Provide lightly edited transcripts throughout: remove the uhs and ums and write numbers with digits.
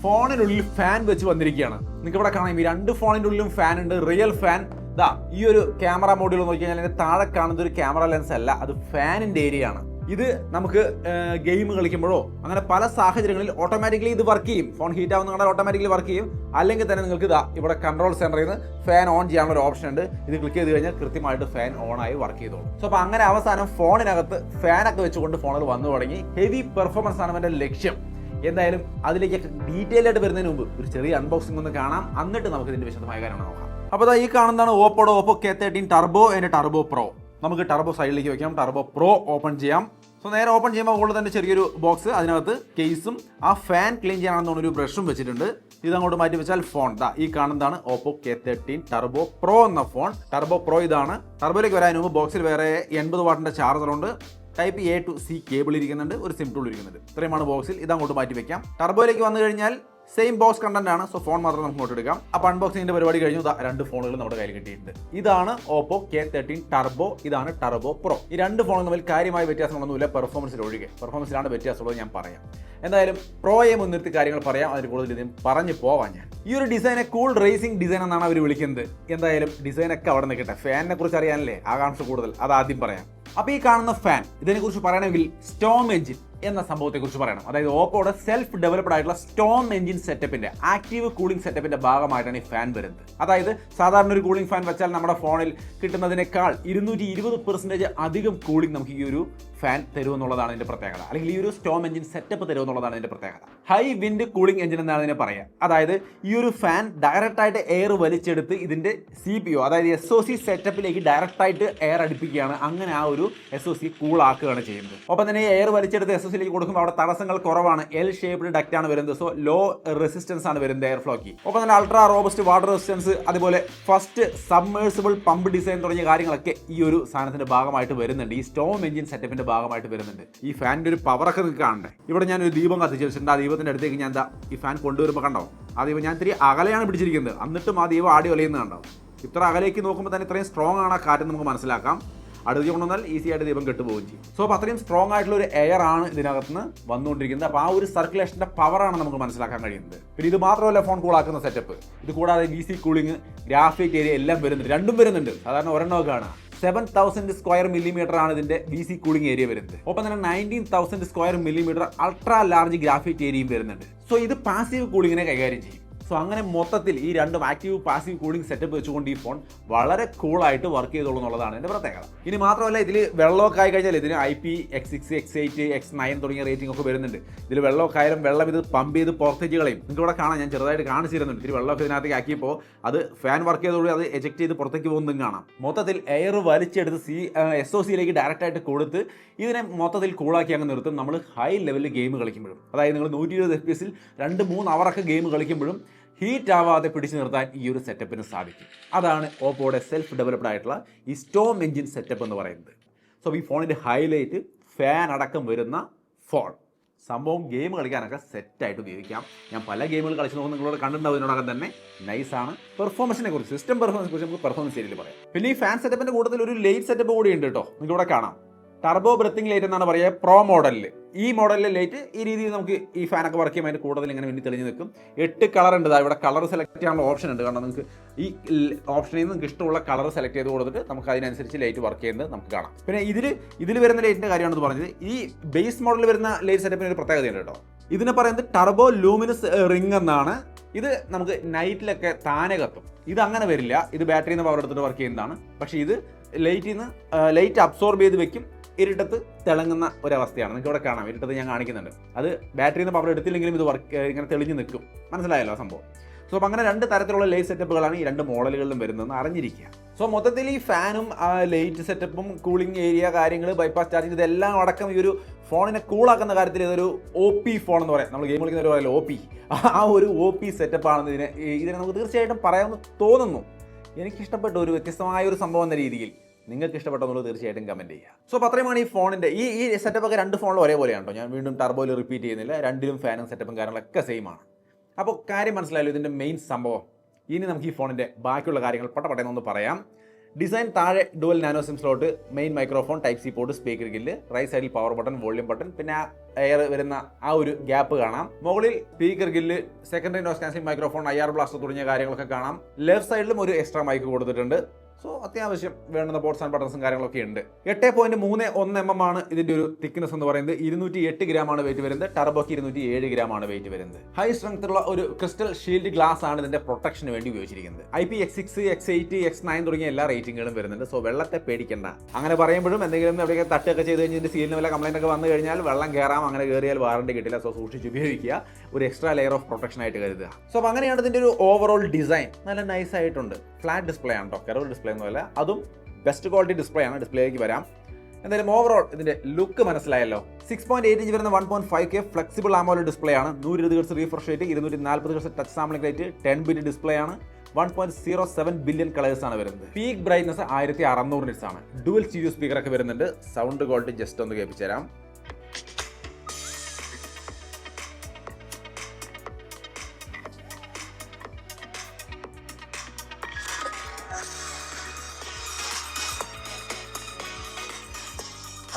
ഫോണിനുള്ളിൽ fan വെച്ച് വന്നിരിക്കുകയാണ്. നിങ്ങൾക്ക് ഇവിടെ കാണാം, ഈ രണ്ട് ഫോണിൻ്റെ ഉള്ളിലും ഫാൻ ഉണ്ട്. റിയൽ ഫാൻ ദാ ഈ ഒരു ക്യാമറ മോഡ്യൂൾ നോക്കി കഴിഞ്ഞാൽ അതിന്റെ താഴെ കാണുന്നത് ഒരു ക്യാമറ ലെൻസ് അല്ല, അത് ഫാനിന്റെ ഏരിയ ആണ്. ഇത് നമുക്ക് ഗെയിം കളിക്കുമ്പോഴോ അങ്ങനെ പല സാഹചര്യങ്ങളിൽ ഓട്ടോമാറ്റിക്കലി ഇത് വർക്ക് ചെയ്യും. ഫോൺ ഹീറ്റ് ആവുന്ന കണ്ടാൽ ഓട്ടോമാറ്റിക്കലി വർക്ക് ചെയ്യും. അല്ലെങ്കിൽ തന്നെ നിങ്ങൾക്ക് ഇതാ ഇവിടെ കൺട്രോൾ സെന്ററിൽ നിന്ന് ഫാൻ ഓൺ ചെയ്യാനുള്ള ഒരു ഓപ്ഷൻ ഉണ്ട്. ഇത് ക്ലിക്ക് ചെയ്ത് കഴിഞ്ഞാൽ കൃത്യമായിട്ട് ഫാൻ ഓൺ ആയി വർക്ക് ചെയ്തോളും. സോ അപ്പോൾ അങ്ങനെ അവസാനം ഫോണിനകത്ത് ഫാനൊക്കെ വെച്ചുകൊണ്ട് ഫോണിൽ വന്നു തുടങ്ങി. ഹെവി പെർഫോമൻസ് ആണ് എൻ്റെ ലക്ഷ്യം. എന്തായാലും അതിലേക്ക് ഡീറ്റെയിൽ ആയിട്ട് വരുന്നതിന് മുമ്പ് ഒരു ചെറിയ അൺബോക്സിംഗ് ഒന്ന് കാണാം, എന്നിട്ട് നമുക്ക് ഇതിന്റെ വിശദമായ കാര്യങ്ങൾ നോക്കാം. അപ്പോൾ ഈ കാണുന്നതാണ് ഓപ്പോയുടെ Oppo K13 turbo and turbo pro. നമുക്ക് ടർബോ സൈഡിലേക്ക് വെക്കാം, ടർബോ പ്രോ ഓപ്പൺ ചെയ്യാം. സോ നേരെ ഓപ്പൺ ചെയ്യുമ്പോൾ മുകളിൽ തന്നെ ചെറിയൊരു ബോക്സ്, അതിനകത്ത് കേസും ആ ഫാൻ ക്ലീൻ ചെയ്യാനാണെന്ന് ഒരു ബ്രഷും വെച്ചിട്ടുണ്ട്. ഇതങ്ങോട്ട് മാറ്റി വെച്ചാൽ ഫോൺ ഈ കാണുന്നതാണ് ഓപ്പോ K13 ടർബോ പ്രോ എന്ന ഫോൺ. ടർബോ പ്രോ ഇതാണ്. ടർബോയിലേക്ക് വരാൻ മുമ്പ് ബോക്സിൽ വേറെ 80 വാട്ടിന്റെ ചാർജറുണ്ട്. Type A to C cable ഇരിക്കുന്നുണ്ട്, ഒരു സിം ടൂൾ ഇരിക്കുന്നുണ്ട്. ഇത്രയുമാണ് ബോക്സിൽ. ഇതങ്ങോട്ട് മാറ്റി വെക്കാം. ടർബോയിലേക്ക് വന്നു കഴിഞ്ഞാൽ സെയിം ബോക്സ് കണ്ടന്റ് ആണ്. സോ ഫോൺ മാത്രം നമുക്ക് ഇങ്ങോട്ട് എടുക്കാം. അപ്പോൾ അൺബോക്സിംഗിന്റെ പരിപാടി കഴിഞ്ഞു. രണ്ട് ഫോണുകൾ നമ്മുടെ കയ്യിൽ കിട്ടിയിട്ടുണ്ട്. ഇതാണ് ഓപ്പോ K13 ടർബോ, ഇതാണ് ടർബോ പ്രോ. ഈ രണ്ട് ഫോണും തമ്മിൽ കാര്യമായ വ്യത്യാസങ്ങളൊന്നുമില്ല, പെർഫോമൻസിൽ ഒഴികെ. പെർഫോമൻസിലാണ് വ്യത്യാസമുള്ളത്, ഞാൻ പറയാം. എന്തായാലും പ്രോയെ മുൻനിർത്തി കാര്യങ്ങൾ പറയാം, അതിന് കൂടുതൽ ഇതും പറഞ്ഞു പോവാൻ ഞാൻ. ഈ ഒരു ഡിസൈനെ കൂൾ റേസിംഗ് ഡിസൈൻ എന്നാണ് അവർ വിളിക്കുന്നത്. എന്തായാലും ഡിസൈനൊക്കെ അവിടെ നിൽക്കട്ടെ, ഫാനിനെ കുറിച്ച് അറിയാനല്ലേ ആകാംക്ഷ കൂടുതൽ, അത് ആദ്യം പറയാം. അപ്പോൾ ഈ കാണുന്ന ഫാൻ, ഇതിനെക്കുറിച്ച് പറയണമെങ്കിൽ സ്റ്റോം എഞ്ചിൻ എന്ന സംഭവത്തെക്കുറിച്ച് പറയണം. അതായത് ഓപ്പോയുടെ സെൽഫ് ഡെവലപ്ഡ് ആയിട്ടുള്ള സ്റ്റോം എഞ്ചിൻ സെറ്റപ്പിന്റെ ആക്റ്റീവ് കൂളിംഗ് സെറ്റപ്പിന്റെ ഭാഗമായിട്ടാണ് ഈ ഫാൻ വരുന്നത്. അതായത് സാധാരണ ഒരു കൂളിംഗ് ഫാൻ വെച്ചാൽ നമ്മുടെ ഫോണിൽ കിട്ടുന്നതിനേക്കാൾ 220% അധികം കൂളിംഗ് നമുക്ക് ഈ ഒരു ഫാൻ തരുമെന്നുള്ളതാണ് ഇതിന്റെ പ്രത്യേകത. അല്ലെങ്കിൽ ഈ ഒരു സ്റ്റോം എഞ്ചിൻ സെറ്റപ്പ് തരുമെന്നുള്ളതാണ് ഇതിന്റെ പ്രത്യേകത. ഹൈ വിൻഡ് കൂളിംഗ് എഞ്ചിൻ എന്നാണ് ഇതിനെ പറയുക. അതായത് ഈ ഒരു ഫാൻ ഡയറക്റ്റ് ആയിട്ട് എയർ വലിച്ചെടുത്ത് ഇതിന്റെ CPU അതായത് SOC സെറ്റപ്പിലേക്ക് ഡയറക്റ്റ് ആയിട്ട് എയർ അടുപ്പിക്കുകയാണ്. അങ്ങനെ ആ ഒരു SOC കൂൾ ആക്കുകയാണ് ചെയ്യുന്നത്. ഒപ്പം തന്നെ എയർ വലിച്ചെടുത്ത് SOCയിലേക്ക് കൊടുക്കുമ്പോൾ അവിടെ തടസ്സങ്ങൾ കുറവാണ്. L ഷേപ്ഡ് ഡക്റ്റ് ആണ് വരുന്നത്. സോ ലോ റെസിസ്റ്റൻസ് ആണ് വരുന്നത് എയർ ഫ്ലോക്ക്. ഒപ്പം തന്നെ അൾട്രാ റോബസ്റ്റ് വാട്ടർ റെസിസ്റ്റൻസ്, അതുപോലെ ഫസ്റ്റ് സബ്മേഴ്സിബിൾ പമ്പ് ഡിസൈൻ തുടങ്ങിയ കാര്യങ്ങളൊക്കെ ഈ ഒരു സാധനത്തിന്റെ ഭാഗമായിട്ട് വരുന്നുണ്ട്. ഈ സ്റ്റോം എഞ്ചിൻ സെറ്റപ്പിന്റെ ഭാഗമായിട്ട് വരുന്നുണ്ട്. ഈ ഫാനിന്റെ ഒരു പവറൊക്കെ നിങ്ങൾക്ക് കാണണ്ടേ. ഇവിടെ ഞാൻ ഒരു ദീപം കത്തിച്ച് വെച്ചിട്ടുണ്ട്. ആ ദീപത്തിന്റെ അടുത്തേക്ക് ഞാൻ ഈ ഫാൻ കൊണ്ടുവരുമ്പോൾ കണ്ടോ, ആ ദീപം ഞാൻ ഇത്തിരി അകലെയാണ് പിടിച്ചിരിക്കുന്നത്, എന്നിട്ടും ആ ദീപം ആടി ഒലയുന്നത് കണ്ടോ. ഇത്ര അകലേക്ക് നോക്കുമ്പോൾ തന്നെ ഇത്രയും സ്ട്രോങ് ആണ് ആ കാറ്റ് നമുക്ക് മനസ്സിലാക്കാം. അടുത്ത് കൊണ്ടുവന്നാൽ ഈസി ആയിട്ട് ദീപം കെട്ടുപോകുകയും ചെയ്യും. സോ അപ്പോൾ അത്രയും സ്ട്രോങ് ആയിട്ടുള്ള ഒരു എയർ ആണ് ഇതിനകത്ത് നിന്ന് വന്നുകൊണ്ടിരിക്കുന്നത്. അപ്പോൾ ആ ഒരു സർക്കുലേഷന്റെ പവറാണ് നമുക്ക് മനസ്സിലാക്കാൻ കഴിയുന്നത്. പിന്നെ ഇത് മാത്രമല്ല ഫോൺ കൂളാക്കുന്ന സെറ്റപ്പ്, ഇത് കൂടാതെ VC കൂളിംഗ്, ഗ്രാഫിക് ഏരിയ എല്ലാം വരുന്നുണ്ട്. രണ്ടും വരുന്നുണ്ട്. സാധാരണ ഒരെണ്ണമൊക്കെ കാണാം. 7000 സ്ക്വയർ മില്ലിമീറ്റർ ആണ് ഇതിന്റെ VC കൂളിംഗ് ഏരിയ വരുന്നത്. ഒപ്പം തന്നെ 19000 square millimetre ultra large graphic ഏരിയയും വരുന്നുണ്ട്. സോ ഇത് പാസീവ് കൂളിങ്ങിനെ കൈകാര്യം ചെയ്യും. സോ അങ്ങനെ മൊത്തത്തിൽ ഈ രണ്ടും ആക്റ്റീവ് പാസീവ് കൂളിംഗ് സെറ്റപ്പ് വെച്ചുകൊണ്ട് ഈ ഫോൺ വളരെ കൂളായിട്ട് വർക്ക് ചെയ്തോളൂ എന്നുള്ളതാണ് ഇതിന്റെ പ്രത്യേകത. ഇനി മാത്രമല്ല ഇതിൽ വെള്ളമൊക്കെ ആയി കഴിഞ്ഞാൽ ഇതിന് IP, X6, X8, X9 തുടങ്ങിയ റേറ്റിംഗ് ഒക്കെ വരുന്നുണ്ട്. ഇതിൽ വെള്ളമൊക്കെ ആയാലും വെള്ളം ഇത് പമ്പ് ചെയ്ത് പുറത്തേക്ക് കളയും. നിങ്ങൾക്ക് ഇവിടെ കാണാം, ഞാൻ ചെറുതായിട്ട് കാണിച്ചിരുന്നുണ്ട്. ഇത്തിരി വെള്ളമൊക്കെ ഇതിനകത്തേക്ക് ആക്കിയപ്പോൾ അത് ഫാൻ വർക്ക് ചെയ്തതോടെ അത് എജക്ട് ചെയ്ത് പുറത്തേക്ക് പോകുന്നതും കാണാം. മൊത്തത്തിൽ എയർ വലിച്ചെടുത്ത് SOCയിലേക്ക് ഡയറക്റ്റ് ആയിട്ട് കൊടുത്ത് ഇതിനെ മൊത്തത്തിൽ കൂളാക്കി അങ്ങ് നിർത്തും. നമ്മൾ ഹൈ ലെവലിൽ ഗെയിം കളിക്കുമ്പോഴും, അതായത് നിങ്ങൾ 120 FPS 2-3 അവറൊക്കെ ഗെയിം കളിക്കുമ്പോഴും ഹീറ്റ് ആവാതെ പിടിച്ചു നിർത്താൻ ഈ ഒരു സെറ്റപ്പിന് സാധിക്കും. അതാണ് ഓപ്പോയുടെ സെൽഫ് ഡെവലപ്ഡ് ആയിട്ടുള്ള ഈ സ്റ്റോം എഞ്ചിൻ സെറ്റപ്പ് എന്ന് പറയുന്നത്. സോ ഈ ഫോണിൻ്റെ ഹൈലൈറ്റ് ഫാൻ അടക്കം വരുന്ന ഫോൺ. സംഭവം ഗെയിം കളിക്കാനൊക്കെ സെറ്റായിട്ട് ഉപയോഗിക്കാം. ഞാൻ പല ഗെയിമുകൾ കളിച്ച് നോക്കുമ്പോൾ നിങ്ങളോട് കണ്ടിട്ടുണ്ടാവും. ഇതിനോടകം തന്നെ നൈസാണ്. പെർഫോമൻസിനെ കുറിച്ച്, സിസ്റ്റം പെർഫോമൻസിനെ കുറിച്ച് നമുക്ക് പെർഫോമൻസ് ഏരിയയിൽ പറയാം. പിന്നെ ഈ ഫാൻ സെറ്റപ്പിൻ്റെ കൂട്ടത്തിൽ ഒരു ലൈറ്റ് സെറ്റപ്പ് കൂടി ഉണ്ട് കേട്ടോ. നിങ്ങൾക്ക് ഇവിടെ കാണാം. ടർബോ ബ്രത്തിങ് ലൈറ്റ് എന്നാണ് പറയുക പ്രോ മോഡലിൽ. ഈ മോഡലിലെ ലൈറ്റ് ഈ രീതിയിൽ നമുക്ക് ഈ ഫാനൊക്കെ വർക്ക് ചെയ്യുമ്പോൾ അതിൻ്റെ കൂടുതൽ ഇങ്ങനെ വേണ്ടി തെളിഞ്ഞ് നിൽക്കും. 8 കളർ ഉണ്ട്. ഇവിടെ കളർ സെലക്ട് ചെയ്യാനുള്ള ഓപ്ഷൻ ഉണ്ട്. കാരണം നിങ്ങൾക്ക് ഈ ഓപ്ഷനിൽ നിന്ന് നിങ്ങൾക്ക് ഇഷ്ടമുള്ള കളർ സെലക്ട് ചെയ്ത് കൊടുത്തിട്ട് നമുക്ക് അതിനനുസരിച്ച് ലൈറ്റ് വർക്ക് ചെയ്യുന്നത് നമുക്ക് കാണാം. പിന്നെ ഇതിൽ വരുന്ന ലൈറ്റിൻ്റെ കാര്യമാണെന്ന് പറഞ്ഞത്. ഈ ബേസ് മോഡലിൽ വരുന്ന ലൈറ്റ് സെറ്റപ്പിന് ഒരു പ്രത്യേകതയുണ്ട് കേട്ടോ. ഇതിനെ പറയുന്നത് ടർബോ ലൂമിനസ് റിംഗ് എന്നാണ്. ഇത് നമുക്ക് നൈറ്റിലൊക്കെ താനെ കത്തും. ഇത് അങ്ങനെ വരില്ല. ഇത് ബാറ്ററിയിൽ നിന്ന് പവർ എടുത്തിട്ട് വർക്ക് ചെയ്യുന്നതാണ്. പക്ഷേ ഇത് ലൈറ്റ് അബ്സോർബ് ചെയ്ത് വെക്കും. ഇരുട്ടത്ത് തിളങ്ങുന്ന ഒരവസ്ഥയാണ്. നിങ്ങൾക്ക് ഇവിടെ കാണാം. ഇരുട്ടത്ത് ഞാൻ കാണിക്കുന്നുണ്ട്. അത് ബാറ്ററിയിൽ നിന്ന് പവർ എടുത്തില്ലെങ്കിലും ഇത് ഇങ്ങനെ തെളിഞ്ഞ് നിൽക്കും. മനസ്സിലായല്ലോ സംഭവം. സോ അപ്പം അങ്ങനെ 2 തരത്തിലുള്ള ലൈറ്റ് സെറ്റപ്പുകളാണ് ഈ 2 മോഡലുകളിലും വരുന്നതെന്ന് അറിഞ്ഞിരിക്കുക. സോ മൊത്തത്തിൽ ഈ ഫാനും ലൈറ്റ് സെറ്റപ്പും കൂളിംഗ് ഏരിയ കാര്യങ്ങൾ, ബൈപ്പാസ് ചാർജിങ്, ഇതെല്ലാം അടക്കം ഈ ഒരു ഫോണിനെ കൂളാക്കുന്ന കാര്യത്തിൽ ഇതൊരു OP ഫോൺ എന്ന് പറയാം. നമ്മൾ ഗെയിം കളിക്കുന്ന ഒരു OP, ആ ഒരു OP സെറ്റപ്പാണെന്ന് ഇതിനെ നമുക്ക് തീർച്ചയായിട്ടും പറയാമെന്ന് തോന്നുന്നു. എനിക്കിഷ്ടപ്പെട്ട ഒരു വ്യത്യസ്തമായ ഒരു സംഭവം എന്ന രീതിയിൽ നിങ്ങൾക്ക് ഇഷ്ടപ്പെട്ടെന്നുള്ളത് തീർച്ചയായിട്ടും കമൻറ്റ് ചെയ്യുക. സോ അപ്പോൾ അത്രയുമാണ് ഈ ഫോണിൻ്റെ ഈ സെറ്റപ്പൊക്കെ 2 ഫോണിലും ഒരേപോലെയാണോ. ഞാൻ വീണ്ടും ടർബോയിൽ റിപ്പീറ്റ് ചെയ്യുന്നില്ല. രണ്ടിലും ഫാനും സെറ്റപ്പും കാര്യങ്ങളൊക്കെ സെയിം ആണ്. അപ്പോൾ കാര്യം മനസ്സിലായല്ലോ ഇതിൻ്റെ മെയിൻ സംഭവം. ഇനി നമുക്ക് ഈ ഫോണിൻ്റെ ബാക്കിയുള്ള കാര്യങ്ങൾ പട്ടപ്പെട്ടെന്നൊന്ന് പറയാം. ഡിസൈൻ താഴെ dual nano SIM slot, main microphone, type C port, speaker grill, right സൈഡിൽ പവർ ബട്ടൺ, വോളിയം ബട്ടൺ, പിന്നെ എയർ വരുന്ന ആ ഒരു ഗ്യാപ്പ് കാണാം. മുകളിൽ speaker grill, secondary noise cancelling microphone, IR blaster തുടങ്ങിയ കാര്യങ്ങളൊക്കെ കാണാം. ലെഫ്റ്റ് സൈഡിലും ഒരു എക്സ്ട്രാ മൈക്ക് കൊടുത്തിട്ടുണ്ട്. സോ അത്യാവശ്യം വേണ്ടുന്ന പോർട്സ് ആൻഡ് ബട്ടൺസും കാര്യങ്ങളൊക്കെ ഉണ്ട്. 8.31 mm ആണ് ഇതിന്റെ ഒരു തിക്നെസ് എന്ന് പറയുന്നത്. 208 gram ആണ് വെയിറ്റ് വരുന്നത്. ടർബോക്ക് 207 gram ആണ് വെയിറ്റ് വരുന്നത്. ഹൈ സ്ട്രെങ്ത് ഉള്ള ഒരു ക്രിസ്റ്റൽ ഷീൽഡ് ഗ്ലാസ് ആണ് ഇതിന്റെ പ്രൊട്ടക്ഷന് വേണ്ടി ഉപയോഗിച്ചിരിക്കുന്നത്. IPX6, X8, X9 തുടങ്ങിയ എല്ലാ റേറ്റിംഗുകളും വരുന്നുണ്ട്. സോ വെള്ളത്തെ പേടിക്കണ്ട. അങ്ങനെ പറയുമ്പോഴും എന്തെങ്കിലും എവിടെയൊക്കെ തട്ടൊക്കെ ചെയ്ത് കഴിഞ്ഞാൽ ഇതിന്റെ സീലിന് വല്ല കംപ്ലൈന്റ് ഒക്കെ വന്നു കഴിഞ്ഞാൽ വെള്ളം കയറാം. അങ്ങനെ കയറിയാൽ വാറണ്ടി കിട്ടില്ല. സോ സൂക്ഷിച്ച് ഉപയോഗിക്കുക. ഒരു എക്സ്ട്രാ ലെയർ ഓഫ് പ്രൊട്ടക്ഷൻ ആയിട്ട് കരുതുക. സോ അപ്പോൾ അങ്ങനെയാണ് ഇതിന്റെ ഒരു ഓവറോൾ ഡിസൈൻ. നല്ല നൈസ് ആയിട്ടുണ്ട്. ഫ്ലാറ്റ് ഡിസ്പ്ലേ ആണ് കേട്ടോ, കർവ് ഡിസ്പ്ലേ ഒന്നുമല്ല. അതും ബെസ്റ്റ് ക്വാളിറ്റി ഡിസ്പ്ലേ ആണ്. ഡിസ്പ്ലേക്ക് വരാം. എന്തായാലും ഓവറോൾ ഇതിന്റെ ലുക്ക് മനസ്സിലായല്ലോ. 6.8 ഇഞ്ച് വരുന്ന 1.5K ഫ്ലെക്സിബിൾ AMOLED ഡിസ്പ്ലേ ആണ്. 120 Hz refresh rate, 240 Hz touch sampling rate, 10-bit display ആണ്. 1.07 ബില്യൺ കളേഴ്സ് ആണ് വരുന്നത്. പീക്ക് ബ്രൈറ്റ്നസ് 1600 nits ആണ്. ഡുവൽ സ്റ്റീരിയോ സ്പീക്കർ ഒക്കെ വരുന്നുണ്ട്. സൗണ്ട് ക്വാളിറ്റി ജസ്റ്റ് ഒന്ന് കേൾപ്പിച്ചു തരാം.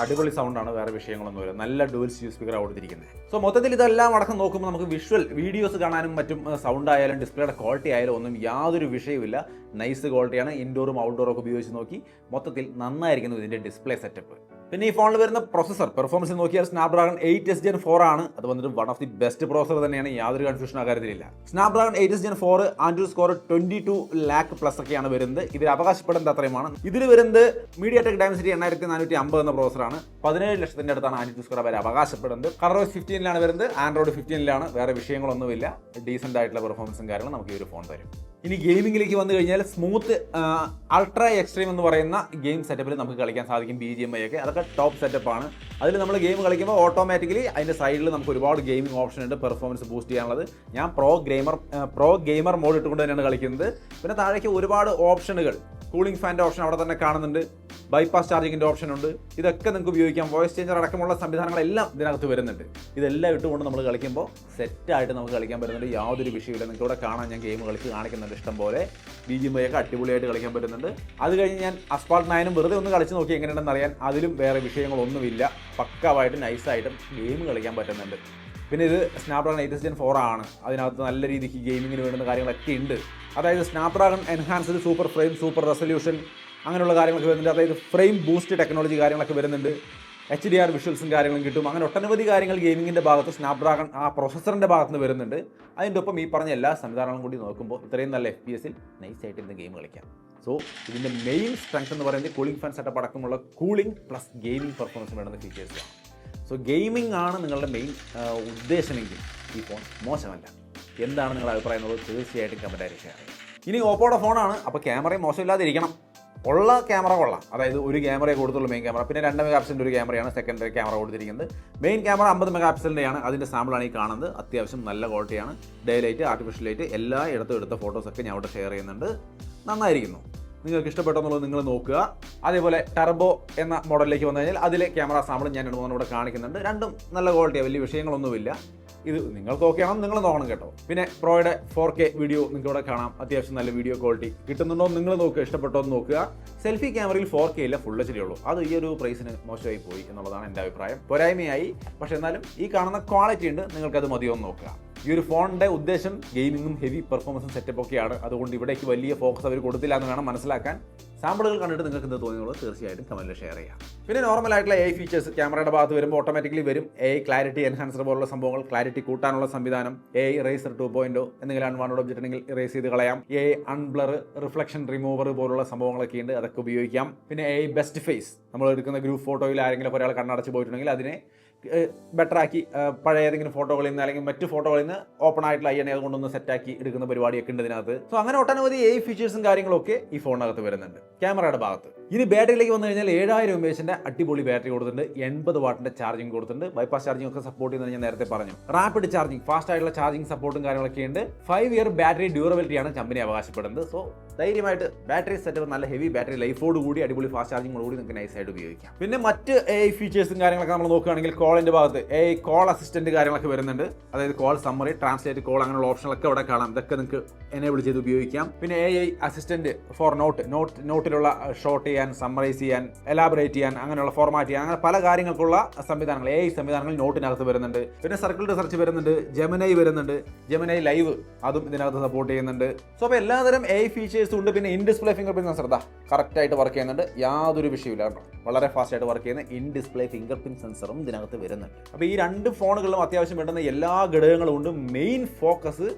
അടിപൊളി സൗണ്ടാണ്, വേറെ വിഷയങ്ങളൊന്നുമില്ല. നല്ല ഡുവൽ സ്റ്റീരിയോ സ്പീക്കർ കൊടുത്തിരിക്കുന്നത്. സോ മൊത്തത്തിൽ ഇതെല്ലാം അടക്കം നോക്കുമ്പോൾ നമുക്ക് വിഷ്വൽ വീഡിയോസ് കാണാനും മറ്റും സൗണ്ട് ആയാലും ഡിസ്പ്ലേയുടെ ക്വാളിറ്റി ആയാലും ഒന്നും യാതൊരു വിഷയവുമില്ല. നൈസ് ക്വാളിറ്റിയാണ്. ഇൻഡോറും ഔട്ട്ഡോറും ഒക്കെ ഉപയോഗിച്ച് നോക്കി മൊത്തത്തിൽ നന്നായിരിക്കുന്നു ഇതിൻ്റെ ഡിസ്പ്ലേ സെറ്റപ്പ്. പിന്നെ ഈ ഫോണിൽ വരുന്ന പ്രൊസസർ പെർഫോമൻസ് നോക്കിയാൽ സ്നാപ്ഡ്രാഗൺ 8s Gen 4 ആണ്. അത് വന്നിട്ട് one of the best processor തന്നെയാണ്. യാതൊരു കൺഫ്യൂഷൻ ആ കാര്യത്തിലില്ല. Snapdragon 8s Gen 4 Android score 22 lakh plus ഒക്കെയാണ് വരുന്നത്. ഇതിൽ അവകാശപ്പെടുന്നത് അത്രയുമാണ്. ഇതിൽ വരുന്നത് MediaTek Dimensity 8450 എന്ന പ്രോസറാണ്. 17 ലക്ഷത്തിന്റെ അടുത്താണ് ആൻഡ്രോയിഡ് സ്കോർ അവർ അവകാശപ്പെടുന്നത്. ColorOS 15 വരുന്നത്. ആൻഡ്രോയിഡ് 15 വേറെ വിഷയങ്ങളൊന്നുമില്ല. ഡീസന്റ് ആയിട്ടുള്ള പെർഫോമൻസും കാര്യങ്ങളും നമുക്ക് ഈ ഒരു ഫോൺ തരും. ഇനി ഗെയിമിംഗിലേക്ക് വന്നു കഴിഞ്ഞാൽ സ്മൂത്ത് അൾട്രാ എക്സ്ട്രീം എന്ന് പറയുന്ന ഗെയിം സെറ്റപ്പിൽ നമുക്ക് കളിക്കാൻ സാധിക്കും. BGMI ഒക്കെ അതൊക്കെ ടോപ്പ് സെറ്റപ്പാണ്. അതിൽ നമ്മൾ ഗെയിം കളിക്കുമ്പോൾ ഓട്ടോമാറ്റിക്കലി അതിൻ്റെ സൈഡിൽ നമുക്ക് ഒരുപാട് ഗെയിമിംഗ് ഓപ്ഷൻ ഉണ്ട് പെർഫോമൻസ് ബൂസ്റ്റ് ചെയ്യാനുള്ളത്. ഞാൻ പ്രോ ഗെയിമർ മോഡ് ഇട്ടുകൊണ്ട് തന്നെയാണ് കളിക്കുന്നത്. പിന്നെ താഴേക്ക് ഒരുപാട് ഓപ്ഷനുകൾ, കൂളിംഗ് ഫാൻ്റെ ഓപ്ഷൻ അവിടെ തന്നെ കാണുന്നുണ്ട്. ബൈപ്പാസ് ചാർജിങ്ങിൻ്റെ ഓപ്ഷൻ ഉണ്ട്. ഇതൊക്കെ നിങ്ങൾക്ക് ഉപയോഗിക്കാം. വോയിസ് ചേഞ്ചർ അടക്കമുള്ള സംവിധാനങ്ങളെല്ലാം ഇതിനകത്ത് വരുന്നുണ്ട്. ഇതെല്ലാം ഇട്ടുകൊണ്ട് നമ്മൾ കളിക്കുമ്പോൾ സെറ്റായിട്ട് നമുക്ക് കളിക്കാൻ പറ്റുന്നുണ്ട്. യാതൊരു വിഷയമില്ല. നിങ്ങൾക്ക് ഇവിടെ കാണാൻ ഞാൻ ഗെയിം കളിച്ച് കാണിക്കുന്നുണ്ട് ഇഷ്ടം പോലെ. BGMI ഒക്കെ അടിപൊളിയായിട്ട് കളിക്കാൻ പറ്റുന്നുണ്ട്. അത് കഴിഞ്ഞ് ഞാൻ Asphalt 9 വെറുതെ ഒന്ന് കളിച്ച് നോക്കി എങ്ങനെയുണ്ടെന്ന് അറിയാൻ. അതിലും വേറെ വിഷയങ്ങളൊന്നുമില്ല. പക്കാവായിട്ട് നൈസായിട്ടും ഗെയിം കളിക്കാൻ പറ്റുന്നുണ്ട്. പിന്നെ ഇത് സ്നാപ്ഡ്രാഗൺ 8s Gen 4 ആണ്. അതിനകത്ത് നല്ല രീതിക്ക് ഗെയിമിങ്ങിന് വേണ്ടുന്ന കാര്യങ്ങളൊക്കെ ഉണ്ട്. അതായത് Snapdragon enhanced super frame, super resolution അങ്ങനെയുള്ള കാര്യങ്ങളൊക്കെ വരുന്നുണ്ട്. അതായത് ഫ്രെയിം ബൂസ്റ്റ് ടെക്നോളജി കാര്യങ്ങളൊക്കെ വരുന്നുണ്ട്. HDR വിഷ്വൽസും കാര്യങ്ങളും കിട്ടും. അങ്ങനെ ഒട്ടനവധി കാര്യങ്ങൾ ഗെയിമിങ്ങിൻ്റെ ഭാഗത്ത് സ്നാപ്ഡ്രാഗൺ ആ പ്രൊസസ്സറിൻ്റെ ഭാഗത്ത് നിന്ന് വരുന്നുണ്ട്. അതിൻ്റെ ഒപ്പം ഈ പറഞ്ഞ എല്ലാ സംവിധാനങ്ങളും കൂടി നോക്കുമ്പോൾ ഇത്രയും നല്ല FPS-ൽ നൈസായിട്ട് ഇന്ന് ഗെയിം കളിക്കാം. സോ ഇതിൻ്റെ മെയിൻ സ്ട്രെങ്ത് എന്ന് പറയുന്നത് കൂളിംഗ് ഫാൻ സെറ്റപ്പ് അടക്കമുള്ള കൂളിംഗ് പ്ലസ് ഗെയിമിംഗ് പെർഫോമൻസ് വേണ്ടുന്ന ഫീച്ചേഴ്സാണ്. സോ ഗെയിമിംഗ് ആണ് നിങ്ങളുടെ മെയിൻ ഉദ്ദേശമെങ്കിൽ ഈ ഫോൺ മോശമല്ല. എന്താണ് നിങ്ങളുടെ അഭിപ്രായം എന്നുള്ളത് തീർച്ചയായിട്ടും കമൻറ്റായി ഷെയർ ചെയ്യാം. ഇനി ഓപ്പോയുടെ ഫോണാണ്, അപ്പോൾ ക്യാമറയും മോശമില്ലാതിരിക്കണം. ഉള്ള ക്യാമറ കൊള്ളാം. അതായത് ഒരു ക്യാമറയെ കൊടുത്തുള്ളൂ മെയിൻ ക്യാമറ. പിന്നെ 2 മെഗാപിക്സലിൻ്റെ ഒരു ക്യാമറയാണ് സെക്കൻഡറി ക്യാമറ കൊടുത്തിരിക്കുന്നത്. Main camera 50 മെഗാപിക്സലിൻ്റെയാണ്. അതിൻ്റെ സാമ്പിളാണ് ഈ കാണുന്നത്. അത്യാവശ്യം നല്ല ക്വാളിറ്റിയാണ്. ഡേ ലൈറ്റ്, ആർട്ടിഫിഷ്യൽ ലൈറ്റ് എല്ലാ ഇടത്തും എടുത്ത ഫോട്ടോസൊക്കെ ഞാൻ അവിടെ ഷെയർ ചെയ്യുന്നുണ്ട്. നന്നായിരിക്കുന്നു. നിങ്ങൾക്ക് ഇഷ്ടപ്പെട്ടെന്നുള്ളത് നിങ്ങൾ നോക്കുക. അതേപോലെ ടർബോ എന്ന മോഡലിലേക്ക് വന്നു കഴിഞ്ഞാൽ അതിലെ ക്യാമറ സാമ്പിൾ ഞാൻ 2-3 ഇവിടെ കാണിക്കുന്നുണ്ട്. രണ്ടും നല്ല ക്വാളിറ്റിയാണ്. വലിയ വിഷയങ്ങളൊന്നുമില്ല. ഇത് നിങ്ങൾക്ക് ഓക്കെ ആണോ നിങ്ങൾ നോക്കണം കേട്ടോ. പിന്നെ പ്രോയുടെ 4K വീഡിയോ നിങ്ങൾക്ക് ഇവിടെ കാണാം. അത്യാവശ്യം നല്ല വീഡിയോ ക്വാളിറ്റി കിട്ടുന്നുണ്ടോ നിങ്ങൾ നോക്കുക. ഇഷ്ടപ്പെട്ടോ എന്ന് നോക്കുക. സെൽഫി ക്യാമറയിൽ 4K ഇല്ല, ഫുൾ HD ഉള്ളൂ. അത് ഈ ഒരു പ്രൈസിന് മോശമായി പോയി എന്നുള്ളതാണ് എൻ്റെ അഭിപ്രായം. പോരായ്മയായി. പക്ഷേ എന്നാലും ഈ കാണുന്ന ക്വാളിറ്റി ഉണ്ട്. നിങ്ങൾക്കത് മതിയോ എന്ന് നോക്കുക. ഈ ഒരു ഫോണിൻ്റെ ഉദ്ദേശം ഗെയിമിങ്ങും ഹെവി പെർഫോമൻസും സെറ്റപ്പ് ഒക്കെയാണ്. അതുകൊണ്ട് ഇവിടേക്ക് വലിയ ഫോക്കസ് അവർ കൊടുത്തില്ല എന്ന് വേണം മനസ്സിലാക്കാൻ. സാമ്പിളുകൾ കണ്ടിട്ട് നിങ്ങൾക്ക് എന്ത് തോന്നിയുള്ളത് തീർച്ചയായിട്ടും കമൻറ്റിൽ ഷെയർ ചെയ്യാം. പിന്നെ നോർമൽ ആയിട്ടുള്ള AI ഫീച്ചേഴ്സ് ക്യാമറയുടെ ഭാഗത്ത് വരുമ്പോൾ ഓട്ടോമാറ്റിക്കലി വരും. AI ക്ലാരിറ്റി എൻഹാൻസർ പോലുള്ള സംഭവങ്ങൾ, ക്ലാരിറ്റി കൂട്ടാനുള്ള സംവിധാനം, AI Eraser 2.0 എന്തെങ്കിലും അൺവാണ്ടഡ് ഒബ്ജക്റ്റ് ഉണ്ടെങ്കിൽ ഇറേസ് ചെയ്ത് കളയാം. AI അൺബ്ലർ, റിഫ്ലക്ഷൻ റിമൂവർ പോലുള്ള സംഭവങ്ങളൊക്കെ ഉണ്ട്. അതൊക്കെ ഉപയോഗിക്കാം. പിന്നെ AI ബെസ്റ്റ് ഫേസ്, നമ്മൾ എടുക്കുന്ന ഗ്രൂപ്പ് ഫോട്ടോയിൽ ആരെങ്കിലും ഒരാൾ കണ്ണടച്ച് പോയിട്ടുണ്ടെങ്കിൽ അതിനെ ബെറ്ററാക്കി പഴയ ഏതെങ്കിലും ഫോട്ടോകളിൽ നിന്ന് അല്ലെങ്കിൽ മറ്റ് ഫോട്ടോകളിൽ നിന്ന് ഓപ്പൺ ആയിട്ടുള്ള INA കൊണ്ടൊന്ന് സെറ്റാക്കി എടുക്കുന്ന പരിപാടിയൊക്കെ ഉണ്ട് ഇതിനകത്ത്. സോ അങ്ങനെ ഒട്ടനവധി AI ഫീച്ചേഴ്സും കാര്യങ്ങളൊക്കെ ഈ ഫോണിനകത്ത് വരുന്നുണ്ട് ക്യാമറയുടെ ഭാഗത്ത്. ഇനി ബാറ്ററിയിലേക്ക് വന്നു കഴിഞ്ഞാൽ 7000 mAh അടിപൊളി ബാറ്ററി കൊടുത്തിട്ടുണ്ട്, 80 വാട്ടിന്റെ ചാർജിങ് കൊടുത്തിട്ടുണ്ട്, ബൈപ്പാസ് ചാർജിംഗ് ഒക്കെ സപ്പോർട്ട് ചെയ്യുന്നത് ഞാൻ നേരത്തെ പറഞ്ഞു. റാപ്പിഡ് ചാർജിംഗ്, ഫാസ്റ്റ് ആയിട്ടുള്ള ചാർജിംഗ് സപ്പോർട്ടും കാര്യങ്ങളൊക്കെ ഉണ്ട്. 5 ഇയർ ബാറ്ററി ഡ്യൂറബിലിറ്റിയാണ് കമ്പനി അവകാശപ്പെടുന്നത്. സോ ധൈര്യമായിട്ട് ബാറ്ററി സെറ്റപ്പ് നല്ല ഹെവി ബാറ്ററി ലൈഫോട് കൂടി അടിപൊളി ഫാസ്റ്റ് ചാർജിങ്ങോട് കൂടി നിങ്ങൾക്ക് നൈസായിട്ട് ഉപയോഗിക്കാം. പിന്നെ മറ്റ് AI ഫീച്ചേഴ്സും കാര്യങ്ങളൊക്കെ നമ്മൾ നോക്കുകയാണെങ്കിൽ കോളിന്റെ ഭാഗത്ത് AI കോൾ അസിസ്റ്റന്റ് കാര്യങ്ങളൊക്കെ വരുന്നുണ്ട്. അതായത് കോൾ സമ്മറി, ട്രാൻസ്ലേറ്റ് കോൾ അങ്ങനെയുള്ള ഓപ്ഷനൊക്കെ ഇവിടെ കാണാം. ഇതൊക്കെ നിങ്ങൾക്ക് എനേബിൾ ചെയ്ത് ഉപയോഗിക്കാം. പിന്നെ AI അസിസ്റ്റന്റ് ഫോർ നോട്ടിലുള്ള ഷോർട്ട് ചെയ്യാൻ, സമ്മറൈസ് ചെയ്യാൻ, എലാബറേറ്റ് ചെയ്യാൻ, അങ്ങനെയുള്ള ഫോർമാറ്റ് ചെയ്യാൻ, അങ്ങനെ പല കാര്യങ്ങൾക്കുള്ള സംവിധാനങ്ങൾ AI സംവിധാനങ്ങൾ നോട്ടിനകത്ത് വരുന്നുണ്ട്. പിന്നെ സർക്കിൾ റിസർച്ച് വരുന്നുണ്ട്, ജെമിനൈ വരുന്നുണ്ട്, ജെമിനൈ ലൈവ് അതും ഇതിനകത്ത് സപ്പോർട്ട് ചെയ്യുന്നുണ്ട്. സോ അപ്പോൾ എല്ലാതരം AI ഫീച്ചേഴ്സും ഉണ്ട്. പിന്നെ in display finger print sensor കറക്റ്റായിട്ട് വർക്ക് ചെയ്യുന്നുണ്ട്, യാതൊരു വിഷയമില്ല കേട്ടോ. വളരെ ഫാസ്റ്റ് ആയിട്ട് വർക്ക് ചെയ്യുന്ന ഇൻ ഡിസ്പ്ലേ ഫിംഗർ പ്രിന്റ് സെൻസറും ഇതിനകത്ത് വരുന്നുണ്ട്. അപ്പോൾ ഈ രണ്ട് ഫോണുകളിലും അത്യാവശ്യം വേണ്ടുന്ന എല്ലാ ഘടകങ്ങളും ഉണ്ട്. മെയിൻ ഫോക്കസ്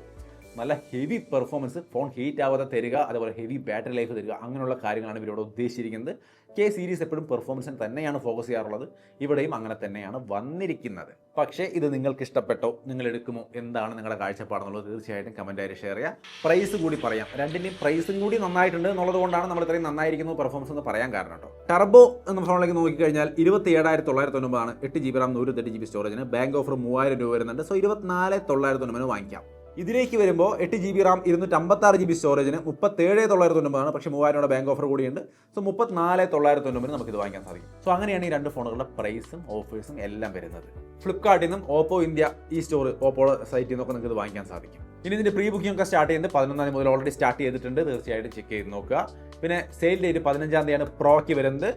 നല്ല ഹെവി പെർഫോമൻസ്, ഫോൺ ഹീറ്റ് ആവാതെ തരിക, അതുപോലെ ഹെവി ബാറ്ററി ലൈഫ് തരിക, അങ്ങനെയുള്ള കാര്യങ്ങളാണ് ഇവരോട് ഉദ്ദേശിച്ചിരിക്കുന്നത്. K സീരീസ് എപ്പോഴും പെർഫോമൻസിന് തന്നെയാണ് ഫോക്കസ് ചെയ്യാറുള്ളത്, ഇവിടെയും അങ്ങനെ തന്നെയാണ് വന്നിരിക്കുന്നത്. പക്ഷേ ഇത് നിങ്ങൾക്ക് ഇഷ്ടപ്പെട്ടോ, നിങ്ങൾ എടുക്കുമോ, എന്താണ് നിങ്ങളുടെ കാഴ്ചപ്പാടെന്നുള്ളത് തീർച്ചയായിട്ടും കമൻറ്റായിട്ട് ഷെയർ ചെയ്യുക. പ്രൈസ് കൂടി പറയാം, രണ്ടിൻ്റെയും പ്രൈസും കൂടി നന്നായിട്ടുണ്ട് എന്നുള്ളത് കൊണ്ടാണ് നമ്മൾ ഇത്രയും നന്നായിരിക്കുന്നു പെർഫോമൻസ് എന്ന് പറയാൻ കാരണം കേട്ടോ. ടർബോ എന്ന ഫോണിലേക്ക് നോക്കിക്കഴിഞ്ഞാൽ 27,990 8GB RAM 128GB സ്റ്റോറേജിന് bank offer 3000 രൂപ വരുന്നുണ്ട്. സോ 24,990 വാങ്ങിക്കാം. ഇതിലേക്ക് വരുമ്പോൾ 8GB RAM 256GB സ്റ്റോറേജിന് 37,990, പക്ഷേ 3000 ബാങ്ക് ഓഫർ കൂടിയുണ്ട്. സോ 34,990 നമുക്കിത് വാങ്ങിക്കാൻ സാധിക്കും. സോ അങ്ങനെയാണ് ഈ രണ്ട് ഫോണുകളുടെ പ്രൈസും ഓഫേഴ്സും എല്ലാം വരുന്നത്. ഫ്ലിപ്കാർട്ടിൽ നിന്നും ഓപ്പോ ഇന്ത്യ ഈ സ്റ്റോർ, ഓപ്പോ സൈറ്റിൽ നിന്നൊക്കെ നിങ്ങൾക്ക് ഇത് വാങ്ങിക്കാൻ സാധിക്കും. ഇനി ഇതിൻ്റെ പ്രീ ബുക്കിംഗ് ഒക്കെ സ്റ്റാർട്ട് ചെയ്യുന്നത് 11 മുതൽ ഓൾറെഡി സ്റ്റാർട്ട് ചെയ്തിട്ടുണ്ട്, തീർച്ചയായിട്ടും ചെക്ക് ചെയ്ത് നോക്കുക. പിന്നെ സെയിൽ ഡേറ്റ് 15 പ്രോയ്ക്ക് വരുന്നത്,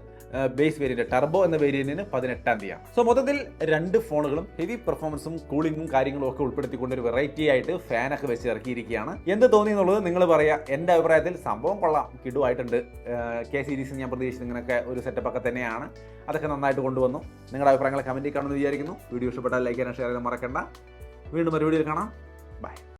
ബേസ് വേരിയന്റ് ടർബോ എന്ന വേരിയന്റിന് 18. സോ മൊത്തത്തിൽ രണ്ട് ഫോണുകളും ഹെവി പെർഫോമൻസും കൂളിംഗും കാര്യങ്ങളും ഒക്കെ ഉൾപ്പെടുത്തിക്കൊണ്ട് ഒരു വെറൈറ്റി ആയിട്ട് ഫാനൊക്കെ വെച്ച് ഇറക്കിയിരിക്കുകയാണ്. എന്ത് തോന്നി എന്നുള്ളത് നിങ്ങൾ പറയുക. എൻ്റെ അഭിപ്രായത്തിൽ സംഭവം കൊള്ളാം, കിടുവായിട്ടുണ്ട്. K സീരീസ് ഞാൻ പ്രതീക്ഷിച്ചത് ഇങ്ങനെയൊക്കെ ഒരു സെറ്റപ്പ് ഒക്കെ തന്നെയാണ്, അതൊക്കെ നന്നായിട്ട് കൊണ്ടുവന്നു. നിങ്ങളുടെ അഭിപ്രായങ്ങൾ കമൻറ്റിൽ കാണുമെന്ന് വിചാരിക്കുന്നു. വീഡിയോ ഇഷ്ടപ്പെട്ടാൽ ലൈക്ക് ചെയ്യാൻ, ഷെയർ ചെയ്യാൻ മറക്കണ്ട. വീണ്ടും ഒരു വീഡിയോയിൽ കാണാം. ബൈ.